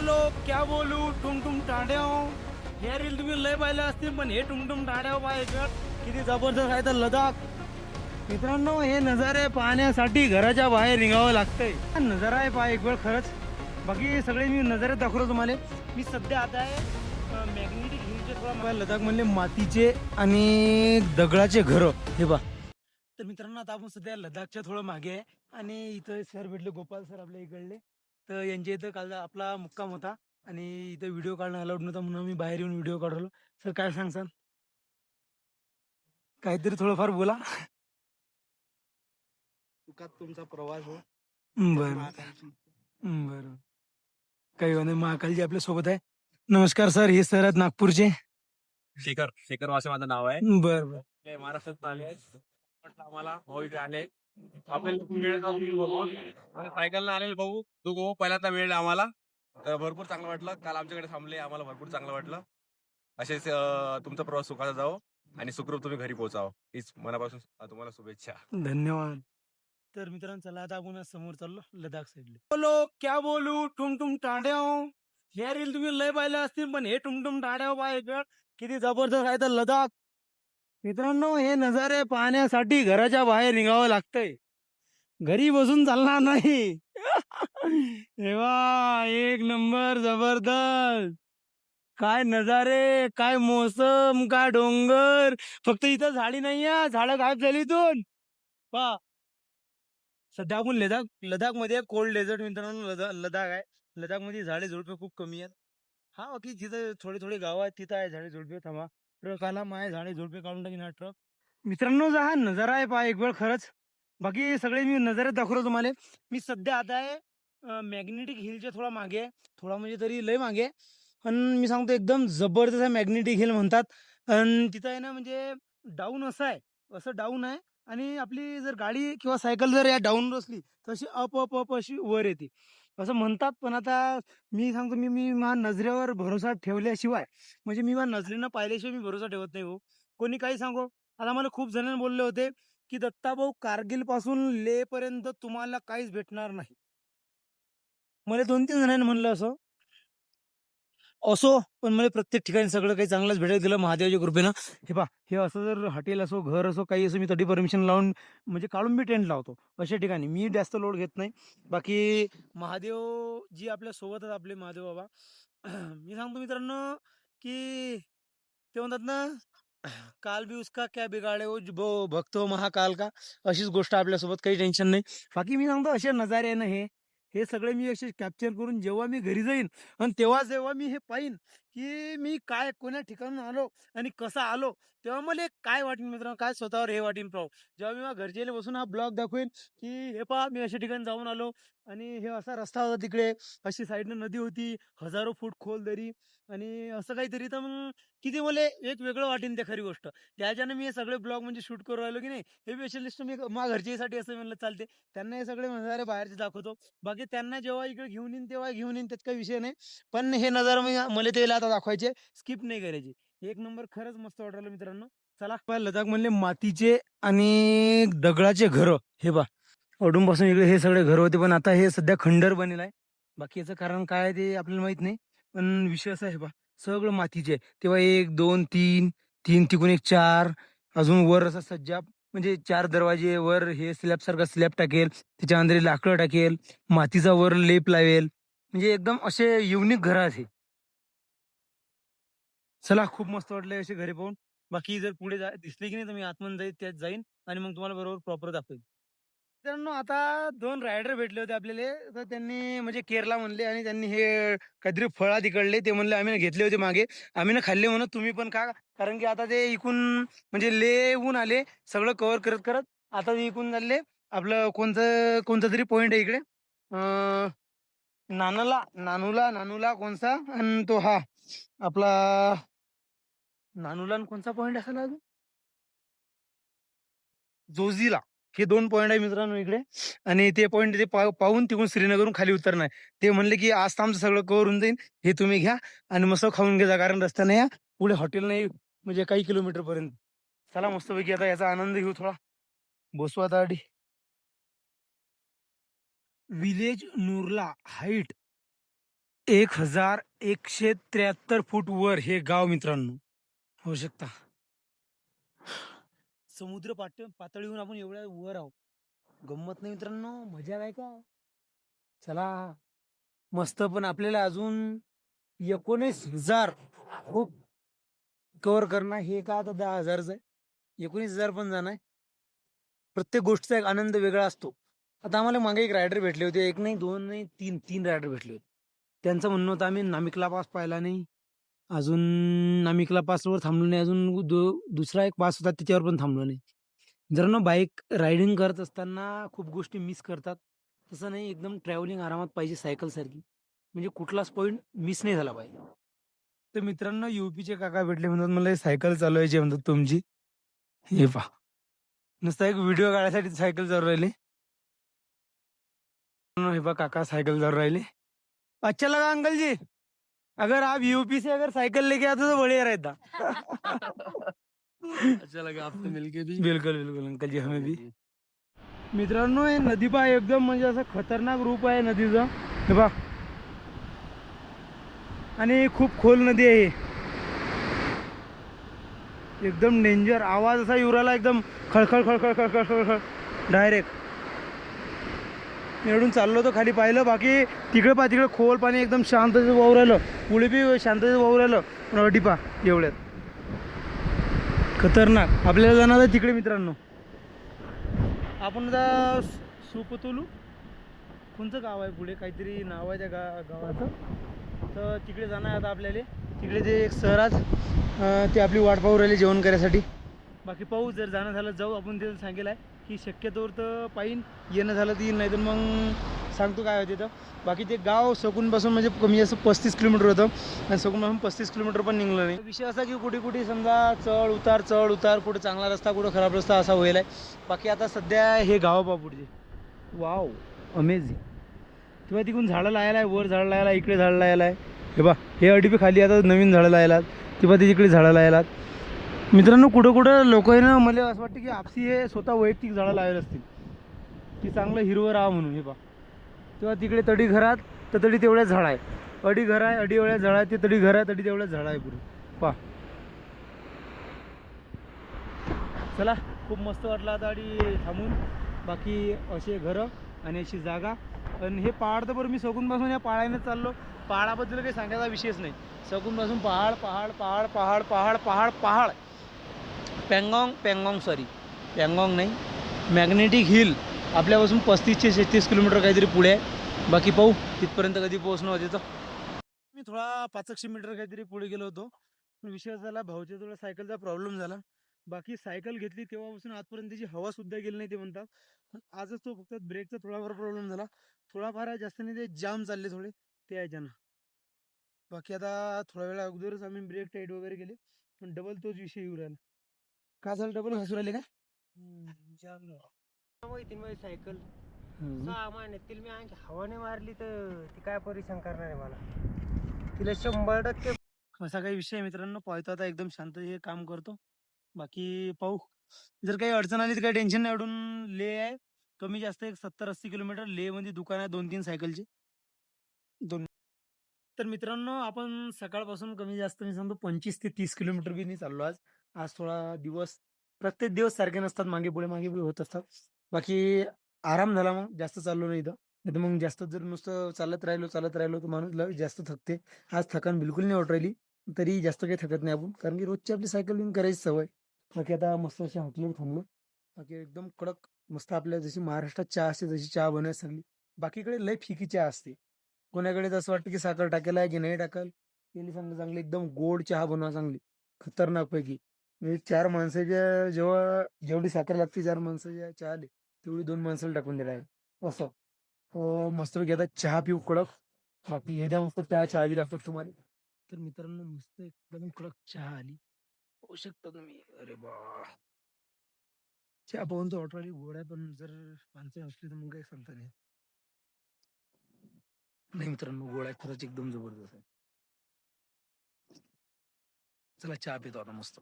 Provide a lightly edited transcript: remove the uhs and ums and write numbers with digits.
बोलो क्या बोलू टुमटुम टाड्याव हे रील तुम्ही लय पाहिलं असतील, पण हे टुमटुम टाड्याव पाय किती जबरदस्त आहे तर लडाख. मित्रांनो, हे नजारे पाहण्यासाठी घराच्या बाहेर निघावं लागतंय. हा नजारा आहे पाय एक वेळ खरंच. बाकी सगळे मी नजारे दाखवतो तुम्हाला. मी सध्या आता आहे मॅग्नेटिक हिलचे थोडा लडाख मधले मातीचे आणि दगडाचे घर हे बा. तर मित्रांनो, आता आपण सध्या लडाखच्या थोडं मागे आहे आणि इथं सर भेटले, गोपाल सर आपल्या इकडले. तर यांच्या इथं काल आपला मुक्काम होता आणि इथं व्हिडिओ काढणं अलाउड नव्हता, म्हणून मी बाहेर येऊन व्हिडिओ काढलो. सर काय सांगसान, काहीतरी थोडंफार बोला. सुखात तुमचा प्रवास हो. बरं बरं, काही नाही. महाकालजी आपल्या सोबत आहे. नमस्कार सर, हे सर आहेत नागपूरचे. शेखर शेखर वासे माझं नाव आहे. बरं बरं. ते महाराष्ट्रात आले आहेत. म्हटलं आम्हाला भाऊ इथे आले. आपल्याला सायकलनं आलेले भाऊ तू गो पहिल्यांदा मिळेल आम्हाला, तर भरपूर चांगलं वाटलं. काल आमच्याकडे थांबले, आम्हाला भरपूर चांगलं वाटलं. असेच तुमचा प्रवास सुखाचा जाओ आणि सुखरूप तुम्ही घरी पोहोचावं हीच मनापासून तुम्हाला शुभेच्छा. धन्यवाद. तर मित्रांनो, चला आता आपण समोर चाललो लडाख साईडला. बोलो क्या बोलू टुमटुम टाड्याव हे रील तुम्ही लय पाहिलं असतील, पण हे टुमटुम टाड्याव पाय किती जबरदस्त आहे तर लडाख. मित्रांनो, हे नजारे पाहण्यासाठी घराच्या बाहेर निघावं लागतंय, घरी बसून चालणार नाही. तेव्हा एक नंबर जबरदस्त. काय नजारे, काय मोसम, काय डोंगर. फक्त इथं झाडी नाही आहे, झाडं गायब झाली इथून. पा सध्या आपण लडाख मध्ये कोल्ड डेझर्ट मित्रांनो लडाख आहे. लडाख मध्ये झाडे झुडपे खूप कमी आहेत. हा, बाकी जिथं थोडे थोडे गाव आहेत तिथं आहे झाडे झुडपे. थांबा, ट्रक आला, माय झाडे झुडपे काढून टाकीन हा ट्रक. मित्रांनो, हा नजारा आहे पहा एक वेळ खरंच. बाकी सगळे मी नजारे दाखवतो तुम्हाला. मी सध्या आता आहे मॅग्नेटिक हिलच्या थोडा मागे आहे. थोडा म्हणजे तरी लय मागे आहे. पण मी सांगतो एकदम जबरदस्त आहे. मॅग्नेटिक हिल म्हणतात. आणि तिथं आहे ना, म्हणजे डाऊन असं आहे, असं डाऊन आहे. आणि आपली जर गाडी किंवा सायकल जर या डाऊन बसली तर अशी अप अप अप अशी वर येते असं म्हणतात. पण आता मी सांगतो, मी मी माझ्या नजरेवर भरोसा ठेवल्याशिवाय, म्हणजे मी माझ्या नजरेनं पाहिल्याशिवाय मी भरोसा ठेवत नाही हो. कोणी काही सांगो. आता मला खूप जणांनी बोलले होते की दत्ताभाऊ, कारगिल पासून लेह पर्यंत तुम्हाला काहीच भेटणार नाही. मला 2-3 जणांनी म्हणलं असं. असो, पण मला प्रत्येक ठिकाणी सगळं काही चांगलंच भेटत गेलं महादेवाच्या कृपेनं. हे पहा, हे असं जर हॉटेल असो, घर असो, काही असो, मी तरी परमिशन लावून म्हणजे काढून मी टेंट लावतो अशा ठिकाणी. मी जास्त लोड घेत नाही. बाकी महादेव जी आपल्या सोबत आहेत, आपले महादेव बाबा. मी सांगतो मित्रांनो की ते म्हणतात ना, काल भी उसका क्या बिगाडे वो भक्त हो महाकाल का. अशीच गोष्ट आपल्यासोबत, काही टेन्शन नाही. बाकी मी सांगतो, असे नजारे आहे ना, हे हे सगळे मी असे कॅप्चर करून जेव्हा मी घरी जाईन आणि तेव्हा जेव्हा मी हे पाहिन की मी काय कोण्या ठिकाणून आलो आणि कसा आलो, तेव्हा मला एक काय वाटेल मित्रांनो, काय स्वतःवर हे वाटेल प्राऊड. जेव्हा मी माझ्या घरच्याला बसून हा ब्लॉग दाखवेन की हे पहा, मी अशा ठिकाणी जाऊन आलो आणि हे असा रस्ता होता तिकडे, अशी साईडनं नदी होती, हजारो फूट खोल दरी आणि असं काहीतरी. तर मग किती मला एक वेगळं वाटेन ते खरी गोष्ट. त्याच्यानं मी हे सगळे ब्लॉग म्हणजे शूट करू राहिलो की नाही. हे स्पेशलिस्ट मी माझ्या घरच्यासाठी असं म्हणलं चालते. त्यांना हे सगळे नजारे बाहेरचे दाखवतो. बाकी त्यांना जेव्हा इकडे घेऊन येईन तेव्हा घेऊन येईन, त्यात काही विषय नाही. पण हे नजारा मला त्याला आता दाखवायचे, स्किप नाही करायची. एक नंबर खरंच मस्त वाटलं मित्रांनो. चला, लडाख मधले मातीचे आणि दगडाचे घर हे बा. पासून इकडे हे सगळे घर होते, पण आता हे सध्या खंडर बनेल आहे. बाकी याचं कारण काय आहे ते आपल्याला माहित नाही. पण विषय असा आहे बा, सगळं मातीचे. तेव्हा 1 2 3 3 तिकून एक 4, अजून वर असा सज्जा, म्हणजे 4 दरवाजे वर, हे स्लॅब सारखा स्लॅब टाकेल, त्याच्या अंदर लाकडं टाकेल, मातीचा वर लेप लावेल, म्हणजे एकदम असे युनिक घर आहे. चला, खूप मस्त वाटले असे घरी पाहून. बाकी जर पुढे दिसले की नाही तर मी आतमध्ये जाईल, त्यात जाईन आणि मग तुम्हाला बरोबर प्रॉपर दाखवेल. मित्रांनो, आता 2 रायडर भेटले होते आपल्याला. तर त्यांनी म्हणजे केरला म्हणले आणि त्यांनी हे काहीतरी फळा तिकडले. ते म्हणले आम्ही घेतले होते मागे, आम्ही ना खाल्ले म्हणत, तुम्ही पण का. कारण की आता ते इकून म्हणजे लेहून आले, सगळं कव्हर करत करत आता ते इकून चालले. आपलं कोणतं कोणतं तरी पॉइंट आहे इकडे, नानूला नानूला नानूला कोणता, आणि तो हा आपला नानूला आणि कोणता पॉइंट असायला अजून, जोझीला. हे 2 पॉइंट आहे मित्रांनो इकडे. आणि ते पॉइंट ते पाहून तिकडून श्रीनगरहून खाली उतरणार. ते म्हणले की आज तर आमचं सगळं कव्हर होऊन जाईल, हे तुम्ही घ्या आणि मस्त खाऊन घ्या, कारण रस्त्याने या पुढे हॉटेल नाही, म्हणजे काही किलोमीटर पर्यंत. चला, मस्तपैकी आता याचा आनंद घेऊ थोडा, बसू आता. विलेज नूरला हाईट 1173 फूट वर हे गाव मित्रांनो होऊ शकता. समुद्र पातळीहून आपण एवढ्या वर आहोत. गंमत नाही मित्रांनो, मजा काय का. चला मस्त. पण आपल्याला अजून 19,000 खूप कव्हर करणं हे का आता 10,000च आहे. 19,000 पण जाणार. प्रत्येक गोष्टीचा एक आनंद वेगळा असतो. आता आम्हाला मागे एक रायडर भेटले होते, एक नाही दोन नाही तीन रायडर भेटले होते. त्यांचं म्हणणं होतं आम्ही नामिकला पास पाहिला नाही, अजून नामिकला पासवर थांबलो नाही, अजून दुसरा एक पास होता त्याच्यावर पण थांबलो नाही. जर ना बाईक रायडिंग करत असताना खूप गोष्टी मिस करतात. तसं नाही, एकदम ट्रॅव्हलिंग आरामात पाहिजे सायकलसारखी, म्हणजे कुठलाच पॉईंट मिस नाही झाला पाहिजे. तर मित्रांनो युपीचे काका भेटले, म्हणतात मला सायकल चालवायची म्हणतात तुमची. हे पहा, नुसता एक व्हिडिओ काढायसाठी सायकल चालू राहिले. हे पहा काका सायकल चालू राहिले. अच्छा लगा अंकल जी, अगर आप यूपी से अगर साइकिल लेके आते तो बढ़िया रहता. अच्छा लगा आपसे मिलके भी. बिलकुल बिलकुल अंकल जी, हमें भी. मित्रांनो हे नदी पहा, एकदम म्हणजे असं खतरनाक रूप आहे नदीचं. हे पहा, आणि खूप खोल नदी आहे. एकदम डेंजर आवाज असा युराला, एकदम खळखळ खळखळ खळखळ खळखळ डायरेक्ट. एवढून चाललो होतो खाली पाहिलं, बाकी तिकडे पहा, तिकडे खोल पाणी एकदम शांततेचं वाहू राहिलं. पुढे बी शांततेचं वाहू राहिलं. पण अटी पहा एवढ्यात खतरनाक. आपल्याला जाणार आहे तिकडे मित्रांनो. आपण आता सुपतोलू कोणतं गाव आहे, पुढे काहीतरी नाव आहे त्या गावाचं. तर तिकडे जाणार आहे आता आपल्याला. तिकडे ते एक सहराज ते आपली वाट पाहू राहिले जेवण करायसाठी. बाकी पाहू, जर जाणं झालं जाऊ. आपण तिथं सांगेलं आहे की शक्यतोवर तर पाहिन, येणं झालं तर येईल, नाही तर मग सांगतो काय होते. तर बाकी ते गाव सगूनपासून म्हणजे कमी जास्त 35 किलोमीटर होतं, आणि सगूनपासून 35 किलोमीटर पण निघलं नाही. विषय असा की कुठे कुठे समजा चढ उतार, कुठे चांगला रस्ता कुठं खराब रस्ता असा होईल आहे. बाकी आता सध्या हे गाव पहा पुढचे, वाव अमेझिंग. तेव्हा तिकडून झाडं लायला आहे, वर झाडं लायला, इकडे झाडं लायला आहे. हे बा हे अडीपी खाली आता नवीन झाडं लायलात, तेव्हा तिकडे झाडं लायलात. मित्रांनो कुठं कुठं लोक आहे ना, मला असं वाटतं की आपसी हे स्वतः वैयक्तिक झाडं लावले असतील की चांगलं हिरवं राहा म्हणून. हे पहा, तेव्हा तिकडे तडी घरात तर तडी तेवढ्याच झाड आहे, अडी घर आहे, अडी एवढ्याच झाड आहे, ते तडी घर आहे, तडी तेवढ्याच झाड आहे पुढे. पहा, चला खूप मस्त वाटलं आता अडी थांबून. बाकी असे घरं आणि अशी जागा. आणि हे पहाड तर बरं, मी सगूनपासून या पहाडानेच चाललो. पहाडाबद्दल काही सांगायचा विषयच नाही. सगूनपासून पहाड पहाड पहाड पहाड पहाड पहाड पहाड. पँगॉंग सॉरी पँगॉंग नाही, मॅग्नेटिक हिल आपल्यापासून 35-36 किलोमीटर काहीतरी पुढे आहे. बाकी पाहू तिथपर्यंत कधी पोहोचणं होते. तर मी थोडा 500 मीटर काहीतरी पुढे गेलो होतो. विषय झाला, भाऊच्या थोडा सायकलचा प्रॉब्लेम झाला. बाकी सायकल घेतली तेव्हापासून आजपर्यंत त्याची हवा सुद्धा गेली नाही ते म्हणतात. आजच तो फक्त ब्रेकचा थोडाफार प्रॉब्लेम झाला, थोडाफार आहे, जास्त नाही. ते जाम चालले थोडे ते याच्यानं. बाकी आता थोड्या वेळा अगोदरच आम्ही ब्रेक टाईट वगैरे केले, पण डबल तोच विषय येऊ राहिला. का झालं, डबल घासू राहिले का? माहिती माझी सायकल 6 महिन्यातील मी आणखी हवाने मारली तर ती काय परेशान करणार आहे मला. तिला 100% असा काही विषय आहे मित्रांनो. पाहतो आता एकदम शांत हे काम करतो. बाकी पाहू, जर काही अडचण आली तर काही टेन्शन नाही. अडून लेह आहे कमी जास्त एक 70-80 किलोमीटर. लेह मध्ये दुकान आहे 2-3 सायकलचे, दोन. तर मित्रांनो आपण सकाळपासून कमी जास्त मी सांगतो 25 ते 30 किलोमीटर बी नाही चाललो आज. आज थोडा दिवस, प्रत्येक दिवस सारखे नसतात, मागे पुढे होत असतात. बाकी आराम झाला, मग जास्त चाललो नाही इथं. नाही तर मग जास्त जर नुसतं चालत राहिलो तर माणूस जास्त थकते. आज थकान बिलकुल नाही वाटत राहिली, तरी जास्त काही थकत नाही आपण, कारण की रोजची आपली सायकलिंग करायची सवय. बाकी आता मस्त अशा हॉटेलवर थांबलो. बाकी एकदम कडक मस्त आपल्या जशी महाराष्ट्रात चहा असते तशी चहा बनवायला सांगली. बाकीकडे लय फिकी चहा असते. कोणाकडे असं वाटतं की साखर टाकेल आहे की नाही टाकेल. त्यांनी सांगलं चांगली एकदम गोड चहा बनवा, चांगली खतरनाक पैकी. म्हणजे 4 माणसाच्या जेवढी साखर लागते 4 माणसाच्या चहा आली तेवढी 2 माणसाला टाकून दिला आहे असं. मस्तपैकी आता चहा पिऊ कडक. बाकी हे द्या मस्त चहा बी लागतात तुम्हाला. तर मित्रांनो मस्त एकदम कडक चहा आली, होऊ शकता तुम्ही. अरे बा, चहा पाहून तर ऑटोली गोड आहे, पण जर माणसं असली तर मग काही सांगता नाही. नाही मित्रांनो, गोड आहे खरंच, एकदम जबरदस्त आहे. चला चहा पितो आता मस्त.